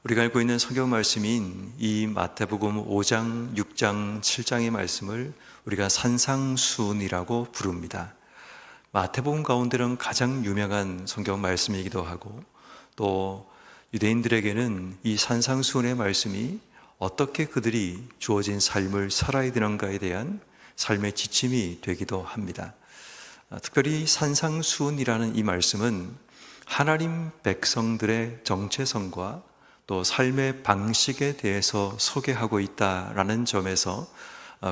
우리가 알고 있는 성경 말씀인 이 마태복음 5장, 6장, 7장의 말씀을 우리가 산상수훈이라고 부릅니다. 마태복음 가운데는 가장 유명한 성경 말씀이기도 하고, 또 유대인들에게는 이 산상수훈의 말씀이 어떻게 그들이 주어진 삶을 살아야 되는가에 대한 삶의 지침이 되기도 합니다. 특별히 산상수훈이라는 이 말씀은 하나님 백성들의 정체성과 또 삶의 방식에 대해서 소개하고 있다라는 점에서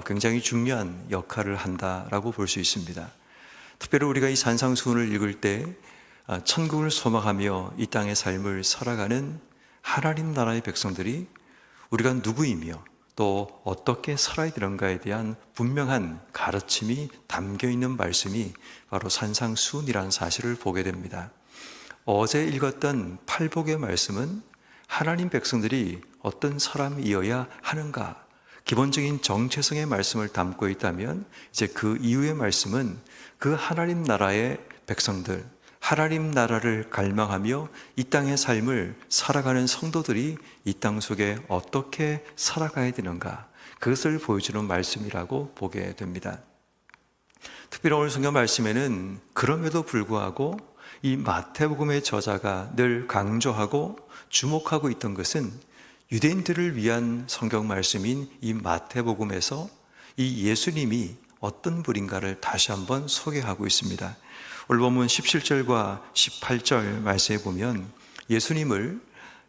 굉장히 중요한 역할을 한다라고 볼 수 있습니다. 특별히 우리가 이 산상수훈을 읽을 때 천국을 소망하며 이 땅의 삶을 살아가는 하나님 나라의 백성들이 우리가 누구이며 또 어떻게 살아야 되는가에 대한 분명한 가르침이 담겨 있는 말씀이 바로 산상수훈이라는 사실을 보게 됩니다. 어제 읽었던 팔복의 말씀은 하나님 백성들이 어떤 사람이어야 하는가, 기본적인 정체성의 말씀을 담고 있다면, 이제 그 이후의 말씀은 그 하나님 나라의 백성들, 하나님 나라를 갈망하며 이 땅의 삶을 살아가는 성도들이 이 땅 속에 어떻게 살아가야 되는가, 그것을 보여주는 말씀이라고 보게 됩니다. 특별히 오늘 성경 말씀에는 그럼에도 불구하고 이 마태복음의 저자가 늘 강조하고 주목하고 있던 것은 유대인들을 위한 성경 말씀인 이 마태복음에서 이 예수님이 어떤 분인가를 다시 한번 소개하고 있습니다. 오늘 본문 17절과 18절 말씀에 보면 예수님을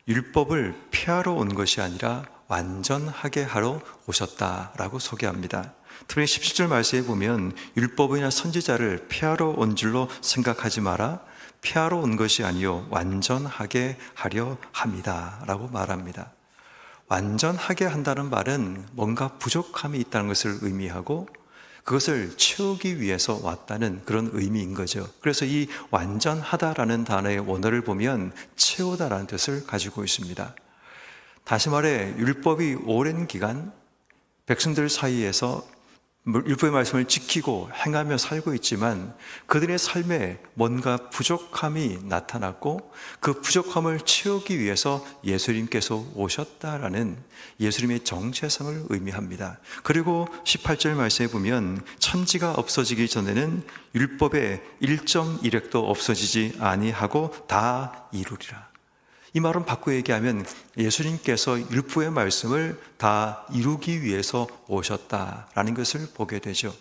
율법을 폐하러 온 것이 아니라 완전하게 하러 오셨다라고 소개합니다. 특히 17절 말씀에 보면 율법이나 선지자를 폐하러 온 줄로 생각하지 마라, 폐하러 온 것이 아니요 완전하게 하려 합니다 라고 말합니다. 완전하게 한다는 말은 뭔가 부족함이 있다는 것을 의미하고 그것을 채우기 위해서 왔다는 그런 의미인 거죠. 그래서 이 완전하다라는 단어의 원어를 보면 채우다라는 뜻을 가지고 있습니다. 다시 말해 율법이 오랜 기간 백성들 사이에서 율법의 말씀을 지키고 행하며 살고 있지만 그들의 삶에 뭔가 부족함이 나타났고 그 부족함을 채우기 위해서 예수님께서 오셨다라는 예수님의 정체성을 의미합니다. 그리고 18절 말씀에 보면 천지가 없어지기 전에는 율법의 1.1획도 없어지지 아니하고 다 이루리라. 이 말은 바꿔 얘기하면 예수님께서 율법의 말씀을 다 이루기 위해서 오셨다라는 것을 보게 되죠.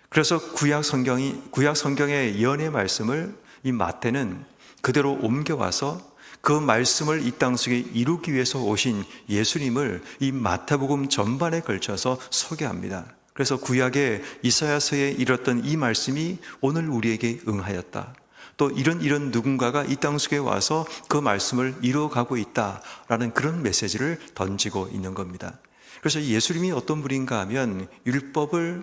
그래서 구약 성경의 예언의 말씀을 이 마태는 그대로 옮겨와서 그 말씀을 이 땅 속에 이루기 위해서 오신 예수님을 이 마태복음 전반에 걸쳐서 소개합니다. 그래서 구약의 이사야서에 이뤘던 이 말씀이 오늘 우리에게 응하였다. 또 이런 누군가가 이 땅 속에 와서 그 말씀을 이루어가고 있다라는 그런 메시지를 던지고 있는 겁니다. 그래서 예수님이 어떤 분인가 하면 율법을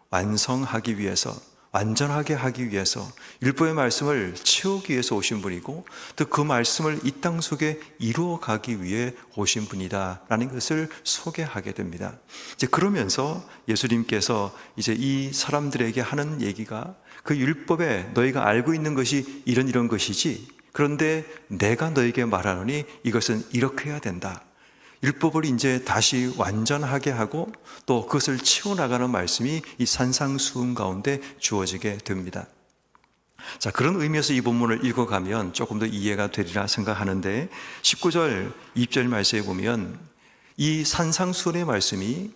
완성하기 위해서, 완전하게 하기 위해서, 율법의 말씀을 채우기 위해서 오신 분이고 또 그 말씀을 이 땅 속에 이루어가기 위해 오신 분이다라는 것을 소개하게 됩니다. 이제 그러면서 예수님께서 이제 이 사람들에게 하는 얘기가 그 율법에 너희가 알고 있는 것이 이런 것이지, 그런데 내가 너에게 말하노니 이것은 이렇게 해야 된다. 율법을 이제 다시 완전하게 하고 또 그것을 채워나가는 말씀이 이 산상수훈 가운데 주어지게 됩니다. 자, 그런 의미에서 이 본문을 읽어가면 조금 더 이해가 되리라 생각하는데 19절, 20절 말씀에 보면 이 산상수훈의 말씀이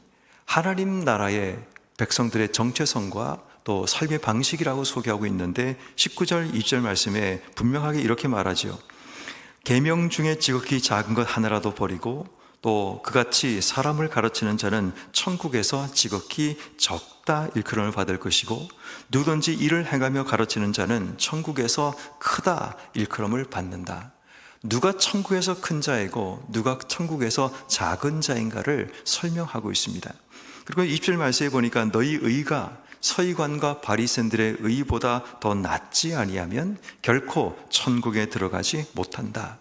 하나님 나라의 백성들의 정체성과 또 삶의 방식이라고 소개하고 있는데 19절, 20절 말씀에 분명하게 이렇게 말하죠. 계명 중에 지극히 작은 것 하나라도 버리고 또 그같이 사람을 가르치는 자는 천국에서 지극히 적다 일컬음을 받을 것이고 누구든지 이를 행하며 가르치는 자는 천국에서 크다 일컬음을 받는다. 누가 천국에서 큰 자이고 누가 천국에서 작은 자인가를 설명하고 있습니다. 그리고 20절 말씀에 보니까 너희 의가 서기관과 바리새인들의 의보다 더 낫지 아니하면 결코 천국에 들어가지 못한다.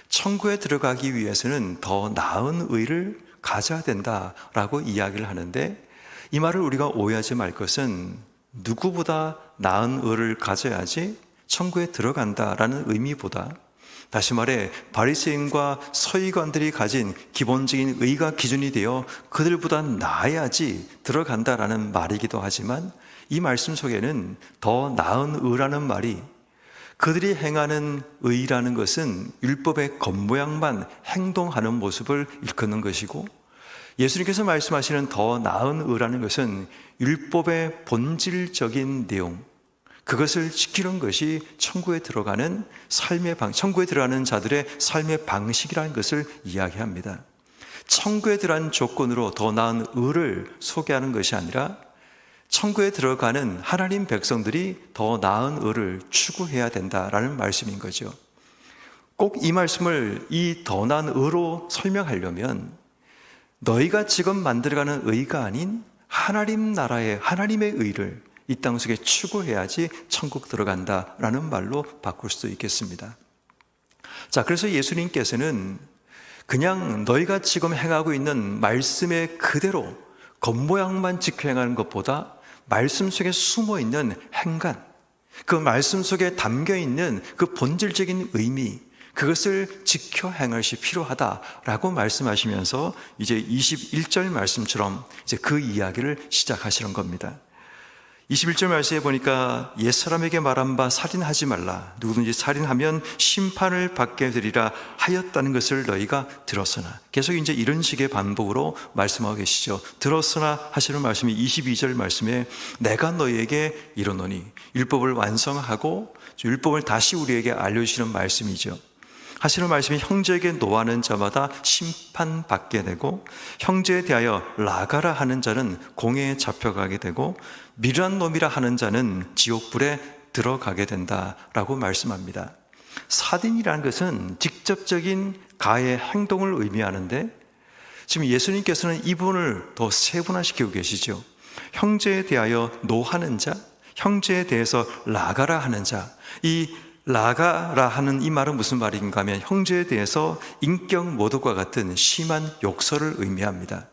천국에 들어가기 위해서는 더 나은 의를 가져야 된다라고 이야기를 하는데 이 말을 우리가 오해하지 말 것은 누구보다 나은 의를 가져야지 천국에 들어간다라는 의미보다 다시 말해 바리새인과 서기관들이 가진 기본적인 의가 기준이 되어 그들보다 나아야지 들어간다라는 말이기도 하지만, 이 말씀 속에는 더 나은 의라는 말이, 그들이 행하는 의라는 것은 율법의 겉모양만 행동하는 모습을 일컫는 것이고, 예수님께서 말씀하시는 더 나은 의라는 것은 율법의 본질적인 내용, 그것을 지키는 것이 천국에 들어가는 천국에 들어가는 자들의 삶의 방식이라는 것을 이야기합니다. 천국에 들어가는 조건으로 더 나은 의를 소개하는 것이 아니라, 천국에 들어가는 하나님 백성들이 더 나은 의를 추구해야 된다라는 말씀인 거죠. 꼭 이 말씀을 이 더 나은 의로 설명하려면, 너희가 지금 만들어가는 의가 아닌 하나님 나라의 하나님의 의를 이 땅 속에 추구해야지 천국 들어간다라는 말로 바꿀 수도 있겠습니다. 자, 그래서 예수님께서는 그냥 너희가 지금 행하고 있는 말씀의 그대로 겉모양만 지켜 행하는 것보다 말씀 속에 숨어 있는 행간, 그 말씀 속에 담겨 있는 그 본질적인 의미, 그것을 지켜 행할시 필요하다라고 말씀하시면서 이제 21절 말씀처럼 이제 그 이야기를 시작하시는 겁니다. 21절 말씀에 보니까 옛사람에게 말한 바 살인하지 말라, 누구든지 살인하면 심판을 받게 되리라 하였다는 것을 너희가 들었으나, 계속 이제 이런 식의 반복으로 말씀하고 계시죠. 들었으나 하시는 말씀이 22절 말씀에 내가 너희에게 이르노니, 율법을 완성하고 율법을 다시 우리에게 알려주시는 말씀이죠. 하시는 말씀이 형제에게 노하는 자마다 심판받게 되고, 형제에 대하여 라가라 하는 자는 공회에 잡혀가게 되고, 미련한 놈이라 하는 자는 지옥불에 들어가게 된다라고 말씀합니다. 살인이라는 것은 직접적인 가해 행동을 의미하는데, 지금 예수님께서는 이 부분을 더 세분화시키고 계시죠. 형제에 대하여 노하는 자, 형제에 대해서 라가라 하는 자, 이 라가라 하는 이 말은 무슨 말인가 하면 형제에 대해서 인격 모독과 같은 심한 욕설을 의미합니다.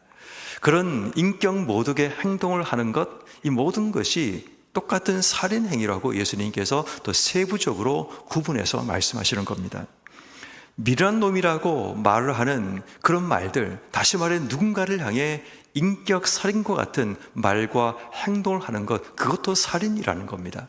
그런 인격 모독의 행동을 하는 것, 이 모든 것이 똑같은 살인 행위라고 예수님께서 더 세부적으로 구분해서 말씀하시는 겁니다. 미련한 놈이라고 말을 하는 그런 말들, 다시 말해 누군가를 향해 인격 살인과 같은 말과 행동을 하는 것, 그것도 살인이라는 겁니다.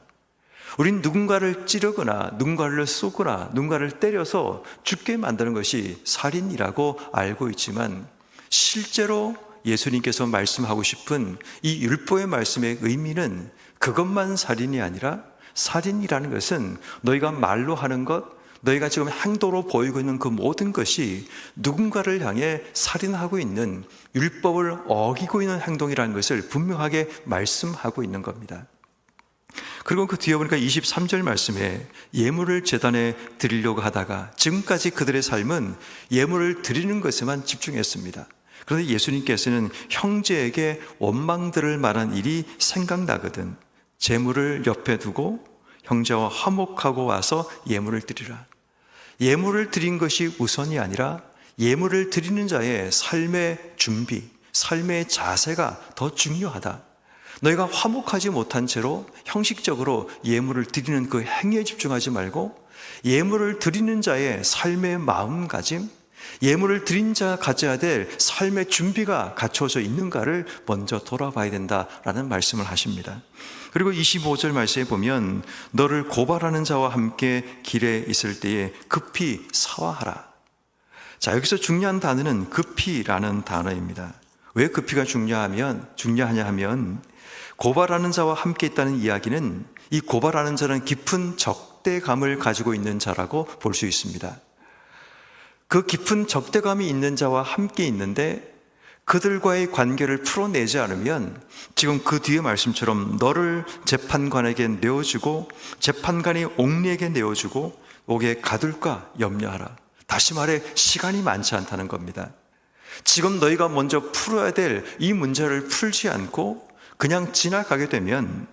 우린 누군가를 찌르거나 누군가를 쏘거나 누군가를 때려서 죽게 만드는 것이 살인이라고 알고 있지만, 실제로 예수님께서 말씀하고 싶은 이 율법의 말씀의 의미는 그것만 살인이 아니라, 살인이라는 것은 너희가 말로 하는 것, 너희가 지금 행동으로 보이고 있는 그 모든 것이 누군가를 향해 살인하고 있는, 율법을 어기고 있는 행동이라는 것을 분명하게 말씀하고 있는 겁니다. 그리고 그 뒤에 보니까 23절 말씀에 예물을 제단에 드리려고 하다가, 지금까지 그들의 삶은 예물을 드리는 것에만 집중했습니다. 그런데 예수님께서는 형제에게 원망 들을 만한 일이 생각나거든 재물을 옆에 두고 형제와 화목하고 와서 예물을 드리라. 예물을 드린 것이 우선이 아니라 예물을 드리는 자의 삶의 준비, 삶의 자세가 더 중요하다. 너희가 화목하지 못한 채로 형식적으로 예물을 드리는 그 행위에 집중하지 말고, 예물을 드리는 자의 삶의 마음가짐, 예물을 드린 자가 가져야 될 삶의 준비가 갖춰져 있는가를 먼저 돌아봐야 된다라는 말씀을 하십니다. 그리고 25절 말씀에 보면 너를 고발하는 자와 함께 길에 있을 때에 급히 사화하라. 자, 여기서 중요한 단어는 급히라는 단어입니다. 왜 급히가 중요하냐 하면, 고발하는 자와 함께 있다는 이야기는 이 고발하는 자는 깊은 적대감을 가지고 있는 자라고 볼 수 있습니다. 그 깊은 적대감이 있는 자와 함께 있는데 그들과의 관계를 풀어내지 않으면, 지금 그 뒤에 말씀처럼 너를 재판관에게 내어주고 재판관이 옥리에게 내어주고 옥에 가둘까 염려하라. 다시 말해 시간이 많지 않다는 겁니다. 지금 너희가 먼저 풀어야 될 이 문제를 풀지 않고 그냥 지나가게 되면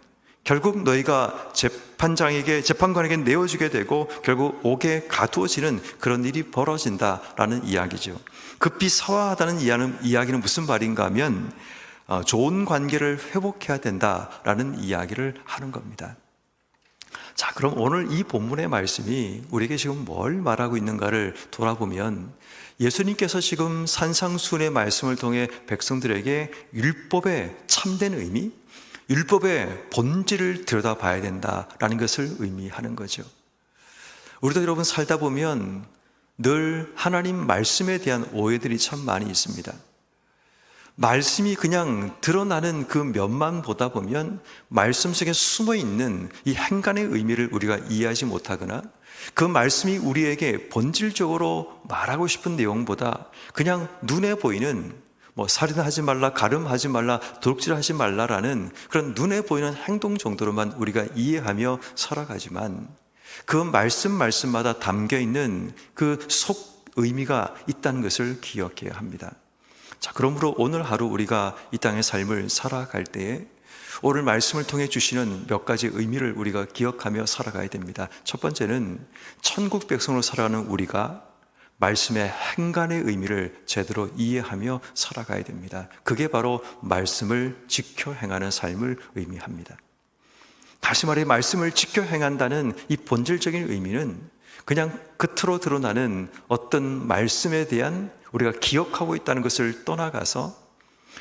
결국 너희가 재판관에게 내어주게 되고 결국 옥에 가두어지는 그런 일이 벌어진다라는 이야기죠. 급히 사화하다는 이야기는 무슨 말인가 하면 좋은 관계를 회복해야 된다라는 이야기를 하는 겁니다. 자, 그럼 오늘 이 본문의 말씀이 우리에게 지금 뭘 말하고 있는가를 돌아보면 예수님께서 지금 산상수훈의 말씀을 통해 백성들에게 율법의 참된 의미, 율법의 본질을 들여다봐야 된다라는 것을 의미하는 거죠. 우리도 여러분 살다 보면 늘 하나님 말씀에 대한 오해들이 참 많이 있습니다. 말씀이 그냥 드러나는 그 면만 보다 보면 말씀 속에 숨어있는 이 행간의 의미를 우리가 이해하지 못하거나 그 말씀이 우리에게 본질적으로 말하고 싶은 내용보다 그냥 눈에 보이는 살인하지 말라, 가늠하지 말라, 도둑질하지 말라라는 그런 눈에 보이는 행동 정도로만 우리가 이해하며 살아가지만 그 말씀마다 담겨있는 그 속 의미가 있다는 것을 기억해야 합니다. 자, 그러므로 오늘 하루 우리가 이 땅의 삶을 살아갈 때에 오늘 말씀을 통해 주시는 몇 가지 의미를 우리가 기억하며 살아가야 됩니다. 첫 번째는 천국 백성으로 살아가는 우리가 말씀의 행간의 의미를 제대로 이해하며 살아가야 됩니다. 그게 바로 말씀을 지켜 행하는 삶을 의미합니다. 다시 말해 말씀을 지켜 행한다는 이 본질적인 의미는 그냥 겉으로 드러나는 어떤 말씀에 대한 우리가 기억하고 있다는 것을 떠나가서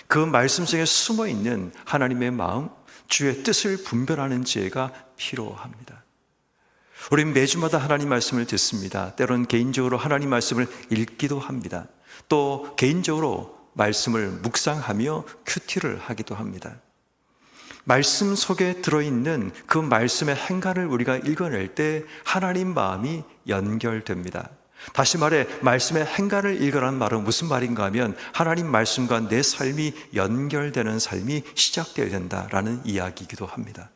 그 말씀 속에 숨어있는 하나님의 마음, 주의 뜻을 분별하는 지혜가 필요합니다. 우리는 매주마다 하나님 말씀을 듣습니다. 때로는 개인적으로 하나님 말씀을 읽기도 합니다. 또 개인적으로 말씀을 묵상하며 큐티를 하기도 합니다. 말씀 속에 들어있는 그 말씀의 행간을 우리가 읽어낼 때 하나님 마음이 연결됩니다. 다시 말해 말씀의 행간을 읽으라는 말은 무슨 말인가 하면 하나님 말씀과 내 삶이 연결되는 삶이 시작되어야 된다라는 이야기이기도 합니다.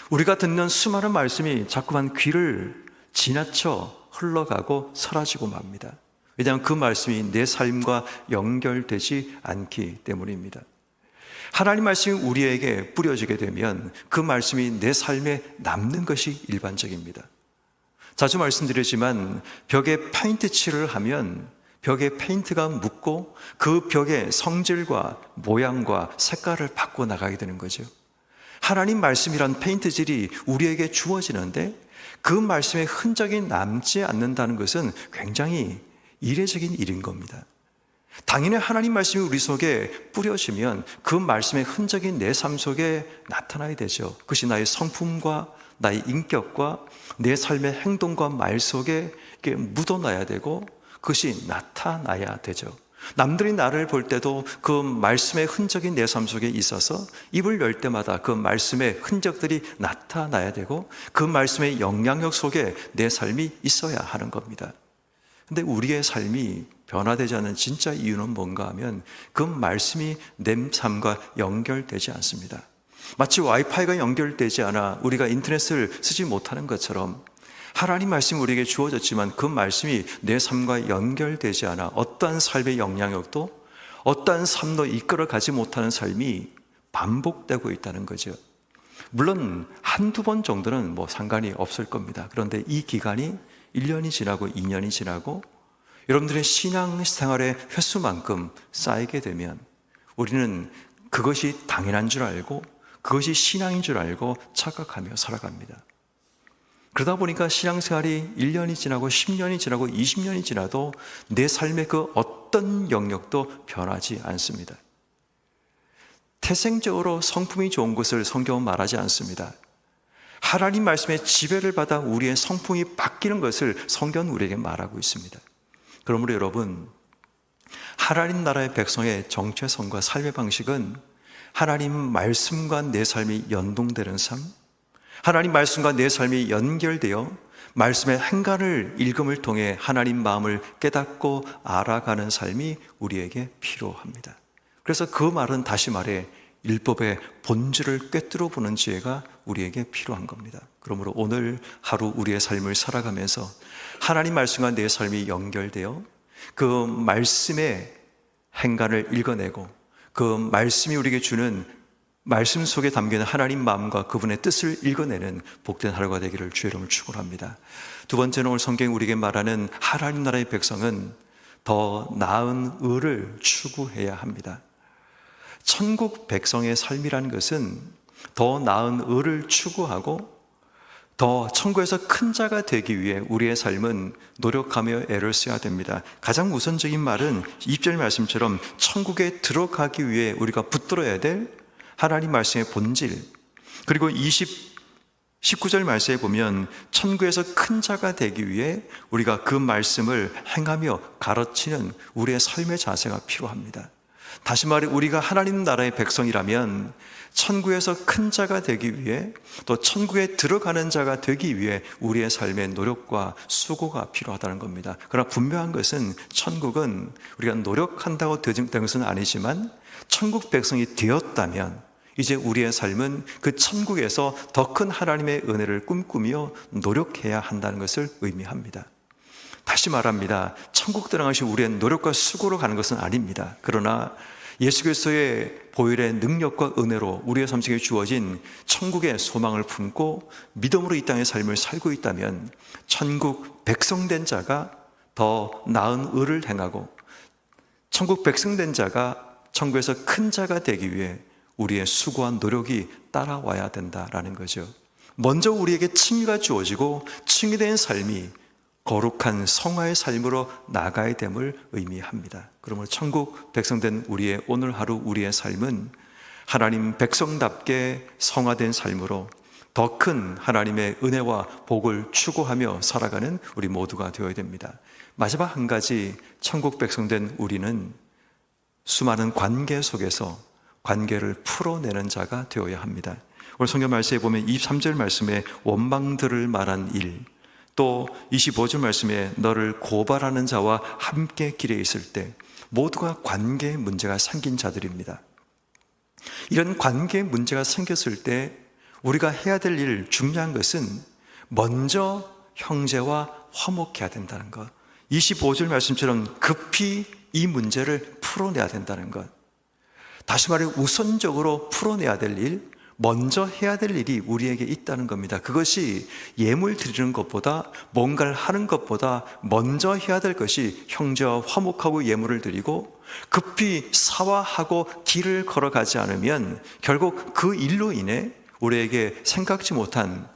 우리가 듣는 수많은 말씀이 자꾸만 귀를 지나쳐 흘러가고 사라지고 맙니다. 왜냐하면 그 말씀이 내 삶과 연결되지 않기 때문입니다. 하나님 말씀이 우리에게 뿌려지게 되면 그 말씀이 내 삶에 남는 것이 일반적입니다. 자주 말씀드리지만 벽에 페인트 칠을 하면 벽에 페인트가 묻고 그 벽의 성질과 모양과 색깔을 바꿔 나가게 되는 거죠. 하나님 말씀이란 페인트질이 우리에게 주어지는데 그 말씀의 흔적이 남지 않는다는 것은 굉장히 이례적인 일인 겁니다. 당연히 하나님 말씀이 우리 속에 뿌려지면 그 말씀의 흔적이 내 삶 속에 나타나야 되죠. 그것이 나의 성품과 나의 인격과 내 삶의 행동과 말 속에 묻어놔야 되고 그것이 나타나야 되죠. 남들이 나를 볼 때도 그 말씀의 흔적이 내 삶 속에 있어서 입을 열 때마다 그 말씀의 흔적들이 나타나야 되고 그 말씀의 영향력 속에 내 삶이 있어야 하는 겁니다. 근데 우리의 삶이 변화되지 않는 진짜 이유는 뭔가 하면 그 말씀이 내 삶과 연결되지 않습니다. 마치 와이파이가 연결되지 않아 우리가 인터넷을 쓰지 못하는 것처럼 하나님 말씀이 우리에게 주어졌지만 그 말씀이 내 삶과 연결되지 않아 어떠한 삶의 영향력도 어떠한 삶도 이끌어 가지 못하는 삶이 반복되고 있다는 거죠. 물론 한두 번 정도는 상관이 없을 겁니다. 그런데 이 기간이 1년이 지나고 2년이 지나고 여러분들의 신앙생활의 횟수만큼 쌓이게 되면 우리는 그것이 당연한 줄 알고 그것이 신앙인 줄 알고 착각하며 살아갑니다. 그러다 보니까 신앙생활이 1년이 지나고 10년이 지나고 20년이 지나도 내 삶의 그 어떤 영역도 변하지 않습니다. 태생적으로 성품이 좋은 것을 성경은 말하지 않습니다. 하나님 말씀의 지배를 받아 우리의 성품이 바뀌는 것을 성경은 우리에게 말하고 있습니다. 그러므로 여러분, 하나님 나라의 백성의 정체성과 삶의 방식은 하나님 말씀과 내 삶이 연동되는 삶, 하나님 말씀과 내 삶이 연결되어 말씀의 행간을 읽음을 통해 하나님 마음을 깨닫고 알아가는 삶이 우리에게 필요합니다. 그래서 그 말은 다시 말해 율법의 본질을 꿰뚫어 보는 지혜가 우리에게 필요한 겁니다. 그러므로 오늘 하루 우리의 삶을 살아가면서 하나님 말씀과 내 삶이 연결되어 그 말씀의 행간을 읽어내고 그 말씀이 우리에게 주는 말씀 속에 담기는 하나님 마음과 그분의 뜻을 읽어내는 복된 하루가 되기를 주의 이름으로 축원합니다. 두 번째는 오늘 성경이 우리에게 말하는 하나님 나라의 백성은 더 나은 의를 추구해야 합니다. 천국 백성의 삶이라는 것은 더 나은 의를 추구하고 더 천국에서 큰 자가 되기 위해 우리의 삶은 노력하며 애를 써야 됩니다. 가장 우선적인 말은 2절 말씀처럼 천국에 들어가기 위해 우리가 붙들어야 될 하나님 말씀의 본질, 그리고 19절 말씀에 보면 천국에서 큰 자가 되기 위해 우리가 그 말씀을 행하며 가르치는 우리의 삶의 자세가 필요합니다. 다시 말해 우리가 하나님 나라의 백성이라면 천국에서 큰 자가 되기 위해, 또 천국에 들어가는 자가 되기 위해 우리의 삶의 노력과 수고가 필요하다는 겁니다. 그러나 분명한 것은 천국은 우리가 노력한다고 된 것은 아니지만 천국 백성이 되었다면 이제 우리의 삶은 그 천국에서 더 큰 하나님의 은혜를 꿈꾸며 노력해야 한다는 것을 의미합니다. 다시 말합니다. 천국 들어가신 우리의 노력과 수고로 가는 것은 아닙니다. 그러나 예수 그리스도의 보혈의 능력과 은혜로 우리의 삶 속에 주어진 천국의 소망을 품고 믿음으로 이 땅의 삶을 살고 있다면 천국 백성된 자가 더 나은 의를 행하고 천국 백성된 자가 천국에서 큰 자가 되기 위해 우리의 수고한 노력이 따라와야 된다라는 거죠. 먼저 우리에게 칭의가 주어지고 칭의된 삶이 거룩한 성화의 삶으로 나가야 됨을 의미합니다. 그러므로 천국 백성된 우리의 오늘 하루 우리의 삶은 하나님 백성답게 성화된 삶으로 더 큰 하나님의 은혜와 복을 추구하며 살아가는 우리 모두가 되어야 됩니다. 마지막 한 가지, 천국 백성된 우리는 수많은 관계 속에서 관계를 풀어내는 자가 되어야 합니다. 오늘 성경 말씀에 보면 23절 말씀에 원망들을 말한 일, 또 25절 말씀에 너를 고발하는 자와 함께 길에 있을 때, 모두가 관계에 문제가 생긴 자들입니다. 이런 관계에 문제가 생겼을 때 우리가 해야 될 일, 중요한 것은 먼저 형제와 화목해야 된다는 것, 25절 말씀처럼 급히 이 문제를 풀어내야 된다는 것, 다시 말해 우선적으로 풀어내야 될 일, 먼저 해야 될 일이 우리에게 있다는 겁니다. 그것이 예물 드리는 것보다, 뭔가를 하는 것보다 먼저 해야 될 것이 형제와 화목하고 예물을 드리고 급히 사화하고 길을 걸어가지 않으면 결국 그 일로 인해 우리에게 생각지 못한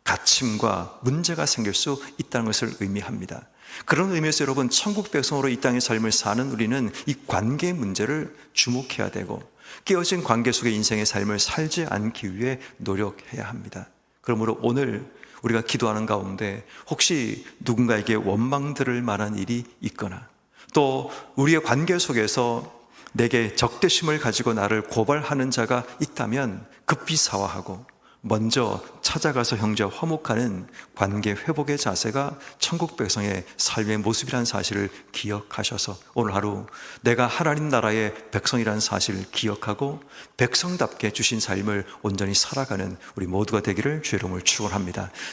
갇힘과 문제가 생길 수 있다는 것을 의미합니다. 그런 의미에서 여러분, 천국 백성으로 이 땅의 삶을 사는 우리는 이 관계 문제를 주목해야 되고 깨어진 관계 속의 인생의 삶을 살지 않기 위해 노력해야 합니다. 그러므로 오늘 우리가 기도하는 가운데 혹시 누군가에게 원망들을 말한 일이 있거나, 또 우리의 관계 속에서 내게 적대심을 가지고 나를 고발하는 자가 있다면 급히 사과하고 먼저 찾아가서 형제와 화목하는 관계 회복의 자세가 천국 백성의 삶의 모습이라는 사실을 기억하셔서 오늘 하루 내가 하나님 나라의 백성이라는 사실을 기억하고 백성답게 주신 삶을 온전히 살아가는 우리 모두가 되기를 주의 이름으로 축원합니다.